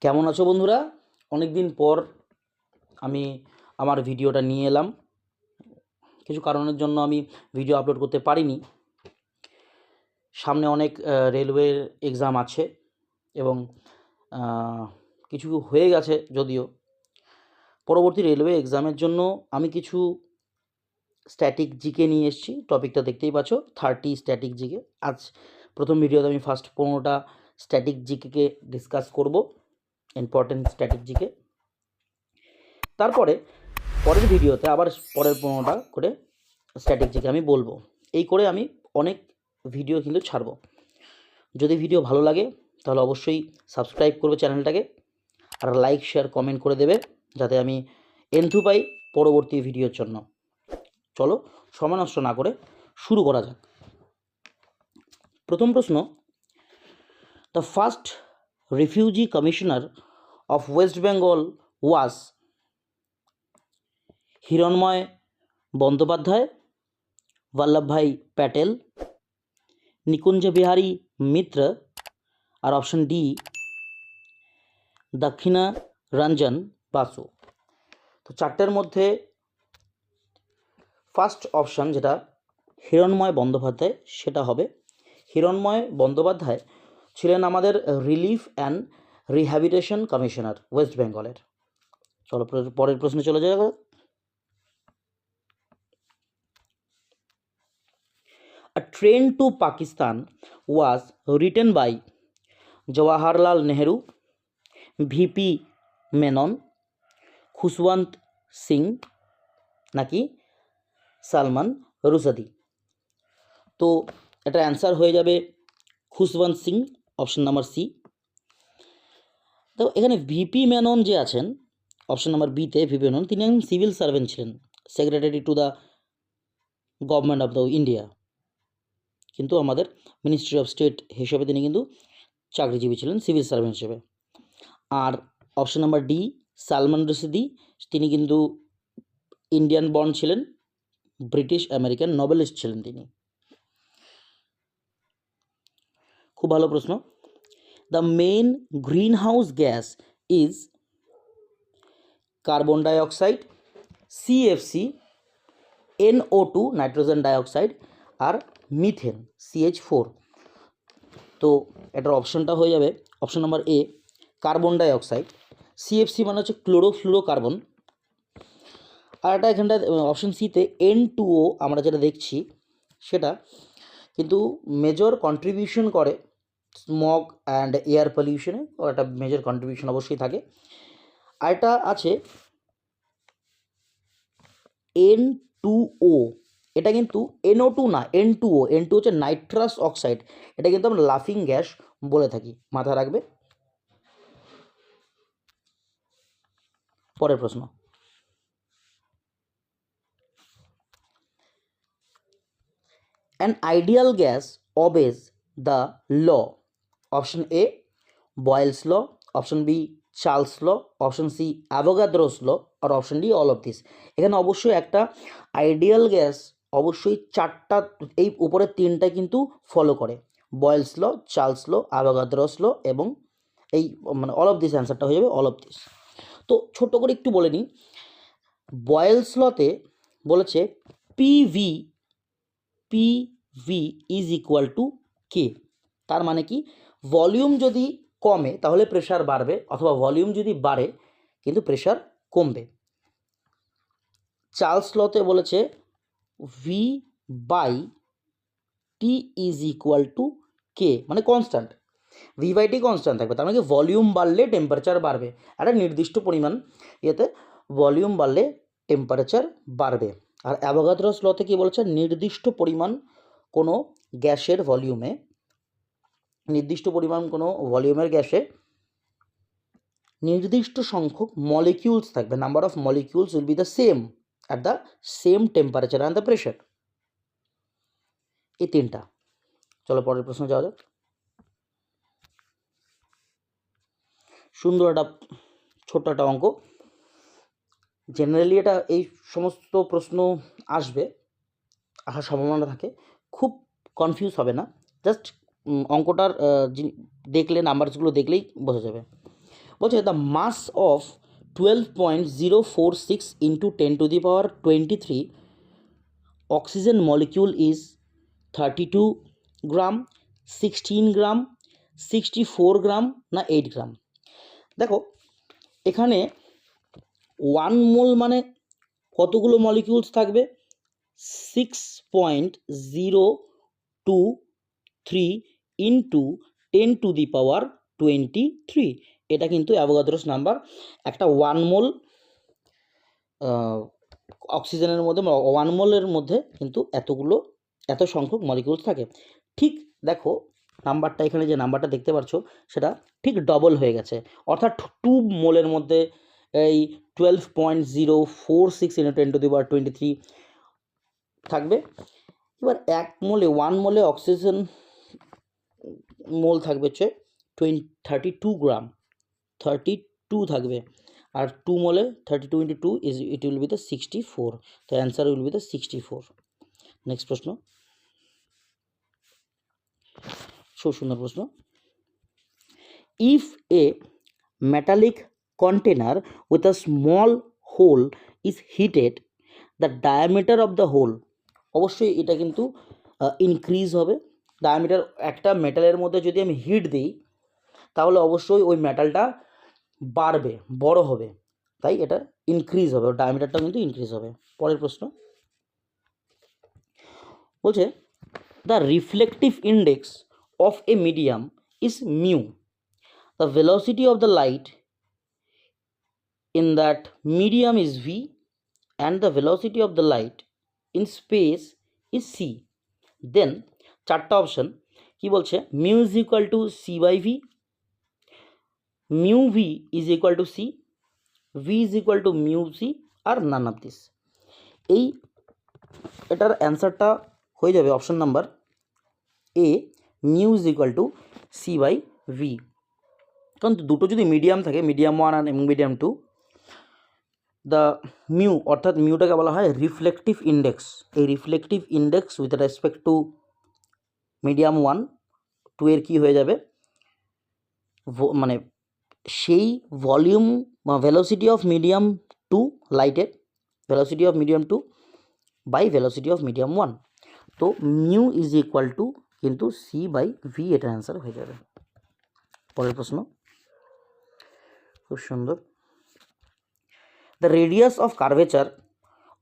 কেমন আছো বন্ধুরা? অনেক দিন পর আমি আমার ভিডিওটা নিয়ে এলাম। কিছু কারণের জন্য আমি ভিডিও আপলোড করতে পারিনি। সামনে অনেক রেলওয়ের এক্সাম আছে এবং কিছু হয়ে গেছে যদিও। পরবর্তী রেলওয়ে এক্সামের জন্য আমি কিছু স্ট্যাটিক জিকে নিয়ে এসেছি। টপিকটা দেখতেই পাচ্ছ, 30 স্ট্যাটিক জিকে। আজ প্রথম ভিডিওতে আমি ফার্স্ট 15টা স্ট্যাটিক জিকেকে ডিসকাস করব, ইম্পর্টেন্ট স্ট্যাটিক জিকে। তারপরে পরের ভিডিওতে আবার পরের 15টা করে স্ট্যাটিক জিকে আমি বলবো। এই করে আমি অনেক ভিডিও কিন্তু ছাড়বো। যদি ভিডিও ভালো লাগে তাহলে অবশ্যই সাবস্ক্রাইব করবে চ্যানেলটাকে, আর লাইক শেয়ার কমেন্ট করে দেবে যাতে আমি এন্থু পাই পরবর্তী ভিডিওর জন্য। চলো সময় নষ্ট না করে শুরু করা যাক। প্রথম প্রশ্ন, the first refugee commissioner of West Bengal was Hiranmay Bandyopadhyay, Vallabhbhai Patel, Nikunja Bihari Mitra, আর অপশন ডি দক্ষিণা রঞ্জন বাসু। তো চারটের মধ্যে ফার্স্ট অপশান যেটা হিরণময় বন্দ্যোপাধ্যায়, সেটা হবে। হিরণময় বন্দ্যোপাধ্যায় ছিলেন আমাদের relief and rehabilitation commissioner West বেঙ্গলের। চলো পরের প্রশ্নে চলে যাওয়া। A Train to Pakistan was written by Jawaharlal Nehru, VP Menon, Khushwant Singh নাকি সালমান রুশদি? তো এটা অ্যান্সার হয়ে যাবে Khushwant Singh, option number C. তো এখানে ভিপি মেনন যে আছেন অপশন নাম্বার বিতে, ভিপি মেনন তিনি একজন সিভিল সার্ভেন্ট ছিলেন, secretary to the government of the India, কিন্তু আমাদের মিনিস্ট্রি অফ স্টেট হিসেবে তিনি কিন্তু চাকরিজীবী ছিলেন, সিভিল সার্ভেন্ট হিসেবে। আর option number D Salman Rushdie, তিনি কিন্তু ইন্ডিয়ান বর্ন ছিলেন, ব্রিটিশ আমেরিকান নোবেলিস্ট ছিলেন তিনি। খুব ভালো প্রশ্ন। The main greenhouse gas is carbon dioxide, CFC, NO2 nitrogen dioxide, আর মিথেন CH4। তো এটার অপশনটা হয়ে যাবে option number A carbon dioxide. CFC মানে হচ্ছে ক্লোরোফ্লুরোকার্বন। আর এটা এখানটা অপশন সিতে N2O আমরা যেটা দেখছি সেটা কিন্তু মেজর কন্ট্রিবিউশন করে স্মগ অ্যান্ড এয়ার পলিউশনে, ও একটা মেজর কন্ট্রিবিউশন অবশ্যই থাকে। আর এটা আছে N2O, এটা কিন্তু NO2 না, N2O। N2 হচ্ছে নাইট্রাস অক্সাইড, এটা কিন্তু আমরা লাফিং গ্যাস বলে থাকি, মাথায় রাখবে। পরের প্রশ্ন, an ideal gas obeys the law? Option A Boyle's law, option B Charles law, option C Avogadro's law, আর option D all of this. এখানে অবশ্যই একটা আইডিয়াল গ্যাস অবশ্যই চারটা, এই উপরের তিনটা কিন্তু ফলো করে, বয়েলস ল, চার্লস ল, অ্যাভোগাদ্রোস ল, এবং এই মানে অল অফ দিস অ্যান্সারটা হয়ে যাবে অল অফ দিস। তো ছোট্ট করে একটু বলে নিই, বয়েলস লতে বলেছে পিভি ইজ ইকুয়াল টু কে। তার মানে কি, ভলিউম যদি কমে তাহলে প্রেশার বাড়বে, অথবা ভলিউম যদি বাড়ে কিন্তু প্রেশার কমবে। চার্লস লতে বলেছে V by T is equal to K, মানে constant, V by T constant থাকবে। তার মানে কি ভলিউম বাড়লে টেম্পারেচার বাড়বে, একটা নির্দিষ্ট পরিমাণ ইয়েতে ভলিউম বাড়লে টেম্পারেচার বাড়বে। আর অ্যাভোগাদ্রোস লতে কি বলেছে, নির্দিষ্ট পরিমাণ কোনো গ্যাসের ভলিউমে, নির্দিষ্ট পরিমাণ কোনো ভলিউমের গ্যাসে নির্দিষ্ট সংখ্যক মলিকিউলস থাকবে, number of molecules will be the same at the same temperature and the pressure. এই তিনটা। চলো পরের প্রশ্ন যাওয়া যাক। সুন্দর একটা ছোট্ট একটা অঙ্ক। জেনারেলি এটা এই সমস্ত প্রশ্ন আসার সম্ভাবনা থাকে, খুব কনফিউজ হবে না, জাস্ট অঙ্কটার দেখলে নাম্বারসগুলো দেখলেই বোঝা যাবে। বলছে the mass of 12.046 into 10⁻23 oxygen molecule is 32 gram, 16 gram, 64 gram না 8 গ্রাম। দেখো এখানে 1 মোল মানে কতগুলো মলিকিউলস থাকবে? 6.023 ইন্টু 10⁻23। এটা কিন্তু অ্যাভোগাদ্রোস নাম্বার। একটা 1 মোল অক্সিজেনের মধ্যে 1 মোলের মধ্যে কিন্তু এত সংখ্যক মলিকিউলস থাকে। ঠিক দেখো নাম্বারটা, এখানে যে নাম্বারটা দেখতে পাচ্ছ সেটা ঠিক ডবল হয়ে গেছে, অর্থাৎ 2 মোলের মধ্যে এই 12.046 ইন্টু 10⁻23 থাকবে। এবার 1 মোলে অক্সিজেন মোল থাকবে হচ্ছে 32 গ্রাম, 32 থাকবে, আর 2 মোলে 32 into 2 it will be the 64। তো answer will be the 64। Next প্রশ্ন, খুব সুন্দর প্রশ্ন। If a metallic container with a small hole is heated, the diameter of the hole, অবশ্যই এটা কিন্তু ইনক্রিজ হবে। ডায়ামিটার, একটা মেটালের মধ্যে যদি আমি হিট দিই তাহলে অবশ্যই ওই মেটালটা বাড়বে, বড় হবে, তাই এটা ইনক্রিজ হবে, ওর ডায়ামিটারটাও কিন্তু ইনক্রিজ হবে। পরের প্রশ্ন বলছে the reflective index of A medium is mu, the velocity of the light in that medium is v and the velocity of the light in space is c. Then চারটা option কি বলছে? Mu is equal to c by v, mu v is equal to c, v is equal to mu c, আর none of this. এটার অ্যান্সারটা হয়ে যাবে option number A, mu is equal to c by v. কারণ দুটো যদি medium থাকে, medium 1 এবং মিডিয়াম 2, দ্য মিউ অর্থাৎ মিউটাকে বলা হয় রিফ্লেকটিভ ইন্ডেক্স। এই reflective index with respect to medium 1, 2 এর কী হয়ে যাবে, মানে সেই ভলিউম বা ভেলোসিটি অফ মিডিয়াম 2, লাইটের velocity of medium 2 by velocity of medium 1। তো মিউ ইজ ইকুয়াল টু কিন্তু সি বাই ভি, এটা অ্যান্সার হয়ে যাবে। পরের প্রশ্ন খুব সুন্দর। The radius of curvature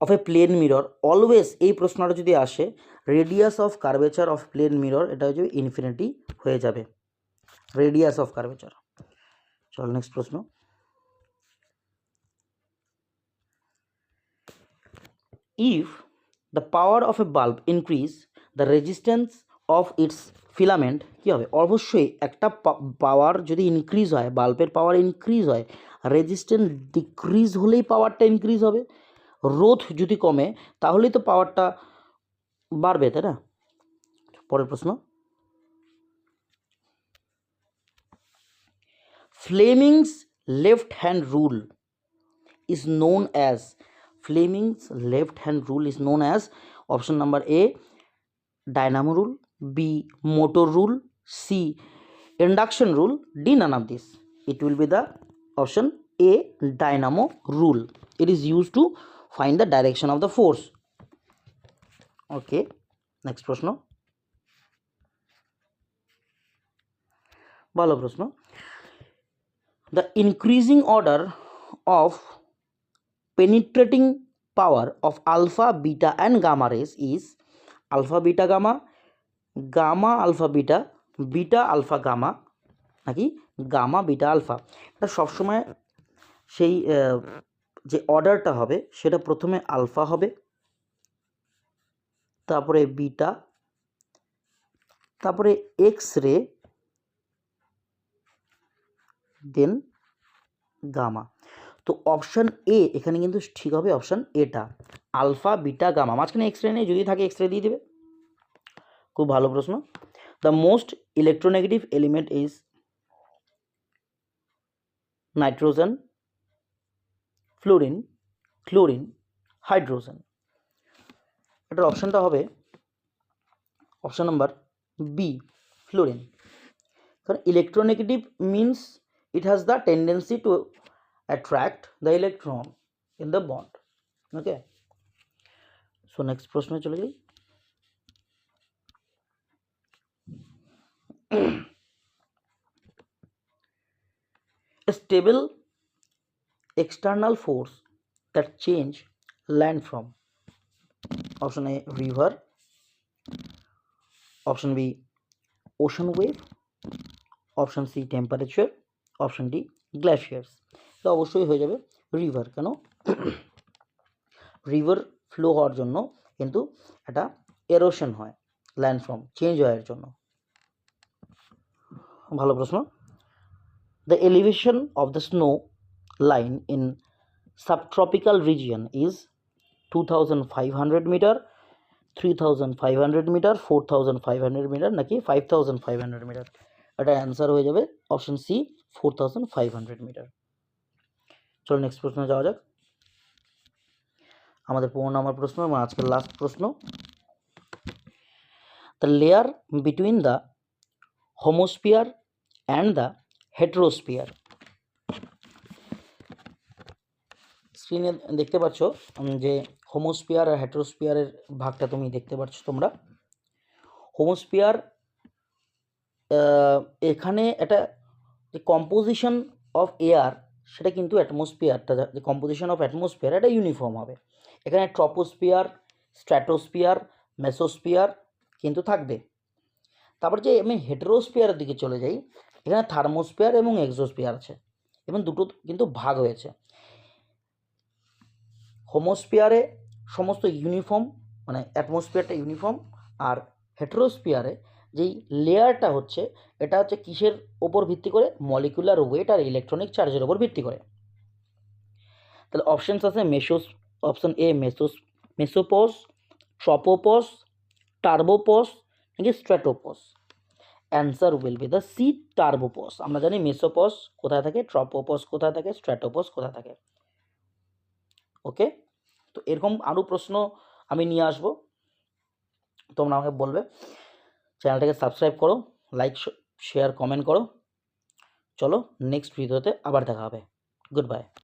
of a plane mirror always, এই প্রশ্নটা যদি আসে radius of curvature of plane mirror, এটা হচ্ছে ইনফিনিটি হয়ে যাবে রেডিয়াস অফ কার্ভেচার। চল নেক্সট প্রশ্ন। If the power of a bulb increase the resistance of its filament, কী হবে? অবশ্যই একটা পাওয়ার যদি ইনক্রিজ হয়, বাল্বের পাওয়ার ইনক্রিজ হয়, রেজিস্ট্যান্স ডিক্রিজ হলেই পাওয়ারটা ইনক্রিজ হবে। রোধ যদি কমে তাহলেই তো পাওয়ারটা বাড়বে, তাই না? পরের প্রশ্ন, Fleming's left hand rule is known as, Fleming's left hand rule is known as option number A dynamo rule, B motor rule, C induction rule, D none of this. It will be the option A dynamo rule. It is use to find the direction of the force. Okay, next প্রশ্ন, ভালো প্রশ্ন। The increasing order of penetrating power of alpha, beta and gamma rays is alpha, beta, gamma, gamma, alpha, beta, beta, alpha, gamma নাকি gamma, beta, alpha. এটা সবসময় সেই যে অর্ডারটা হবে সেটা প্রথমে আলফা হবে, তারপরে বিটা, তারপরে এক্স রে, দেন গামা। তো অপশান এ এখানে কিন্তু ঠিক হবে, অপশান এটা আলফা, বিটা, গামা। মাঝখানে এক্স রে নেই, যদি থাকে এক্স রে দিয়ে দেবে। খুব ভালো প্রশ্ন। The most electronegative element is nitrogen, fluorine, chlorine, hydrogen. এটার অপশানটা হবে অপশান নাম্বার বি, ফ্লোরিন। কারণ electronegative means it has the tendency to attract the electron in the bond. Okay, so next প্রশ্নে চলে যাই। A stable external force that change land from, option A river, option B ocean wave, option C temperature, option D glaciers। তো অবশ্যই হয়ে যাবে river. কেন? River flow হওয়ার জন্য কিন্তু একটা এরোশন হয়, ল্যান্ড ফর্ম চেঞ্জ হওয়ার জন্য। ভালো প্রশ্ন। The elevation of the snow line in subtropical region is 2500 meter, 3500 metre, 4500 metre নাকি 5500 মিটার? এটা অ্যান্সার হয়ে যাবে অপশন সি 4500 মিটার। চলো নেক্সট প্রশ্নে যাওয়া যাক। আমাদের 15 নম্বর প্রশ্ন এবং আজকের লাস্ট প্রশ্ন। The layer between the homosphere and the heterosphere. স্ক্রিনে দেখতে পাচ্ছ যে হোমোস্ফিয়ার আর হেটেরোস্ফিয়ারের ভাগটা তুমি দেখতে পাচ্ছ তোমরা। হোমোস্ফিয়ার এখানে একটা যে কম্পোজিশন অফ এয়ার সেটা কিন্তু অ্যাটমসফিয়ারটা, যে কম্পোজিশন অফ অ্যাটমসফিয়ার এটা ইউনিফর্ম হবে। এখানে ট্রপোস্ফিয়ার, স্ট্র্যাটোস্ফিয়ার, মেসোস্ফিয়ার কিন্তু থাকবে। তারপর যে আমি হেটেরোস্ফিয়ারের দিকে চলে যাই, এখানে থার্মোস্ফিয়ার এবং এক্সোস্ফিয়ার আছে এবং দুটো কিন্তু ভাগ হয়েছে। হোমোস্ফিয়ারে সমস্ত ইউনিফর্ম, মানে অ্যাটমসফিয়ারটা ইউনিফর্ম, আর হেটেরোস্ফিয়ারে যেই লেয়ারটা হচ্ছে এটা হচ্ছে কিসের ওপর ভিত্তি করে? মলিকুলার ওয়েট আর ইলেকট্রনিক চার্জের ওপর ভিত্তি করে। তাহলে অপশানস আছে অপশন এ মেসোপস, ট্রপোপস, টার্বোপস নাকি stratopause? Answer will be the C turbopause. আমরা জানি মেসোপস কোথায় থাকে, ট্রপোপস কোথায় থাকে, স্ট্র্যাটোপস কোথায় থাকে। ওকে, তো এরকম আরও প্রশ্ন আমি নিয়ে আসবো, তোমরা আমাকে বলবে। চ্যানেলটাকে সাবস্ক্রাইব করো, লাইক শেয়ার কমেন্ট করো। চলো নেক্সট ভিডিওতে আবার দেখা হবে। Good bye.